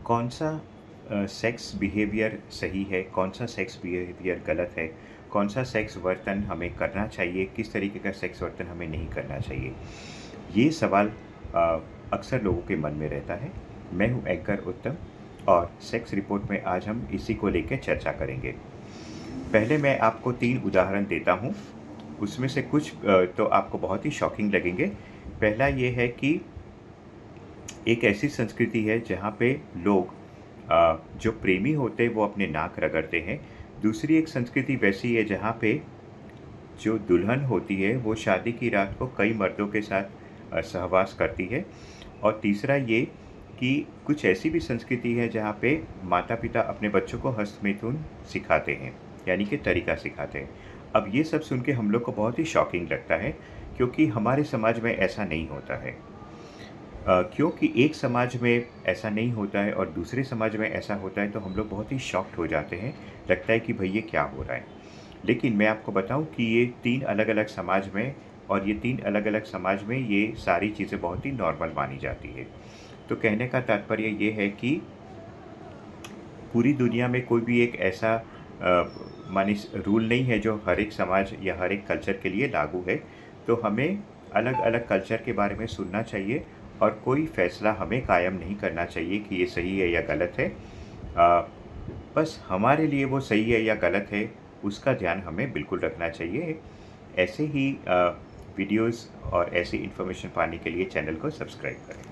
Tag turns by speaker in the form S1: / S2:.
S1: कौन सा sex behaviour सही है, कौन सा सेक्स बिहेवियर गलत है, कौन सा सेक्स वर्तन हमें करना चाहिए, किस तरीके का सेक्स वर्तन हमें नहीं करना चाहिए। ये सवाल अक्सर लोगों के मन में रहता है। मैं हूं एंकर उत्तम और सेक्स रिपोर्ट में आज हम इसी को लेकर चर्चा करेंगे। पहले मैं आपको 3 उदाहरण देता हूं, उसमें से कुछ तो आपको बहुत ही शॉकिंग लगेंगे। पहला ये है कि एक ऐसी संस्कृति है जहाँ पे लोग जो प्रेमी होते हैं वो अपने नाक रगड़ते हैं। दूसरी एक संस्कृति वैसी है जहाँ पे जो दुल्हन होती है वो शादी की रात को कई मर्दों के साथ सहवास करती है। और तीसरा ये कि कुछ ऐसी भी संस्कृति है जहाँ पे माता-पिता अपने बच्चों को हस्तमैथुन सिखाते हैं, यानी कि तरीका सिखाते हैं। अब ये सब सुन के हम लोग को बहुत ही शॉकिंग लगता है, क्योंकि हमारे समाज में ऐसा नहीं होता है। क्योंकि एक समाज में ऐसा नहीं होता है और दूसरे समाज में ऐसा होता है, तो हम लोग बहुत ही शॉक्ड हो जाते हैं। लगता है कि भई ये क्या हो रहा है? लेकिन मैं आपको बताऊं कि ये 3 अलग-अलग समाज में और ये 3 अलग-अलग समाज में ये सारी चीज़ें बहुत ही नॉर्मल मानी जाती है। तो कहने का तात्पर्य ये है कि पूरी दुनिया में कोई भी एक ऐसा माने रूल नहीं है जो हर एक समाज या हर एक कल्चर के लिए लागू है। तो हमें अलग-अलग कल्चर के बारे में सुनना चाहिए और कोई फैसला हमें कायम नहीं करना चाहिए कि ये सही है या गलत है। बस हमारे लिए वो सही है या गलत है, उसका ध्यान हमें बिल्कुल रखना चाहिए। ऐसे ही वीडियोज़ और ऐसी इन्फॉर्मेशन पाने के लिए चैनल को सब्सक्राइब करें।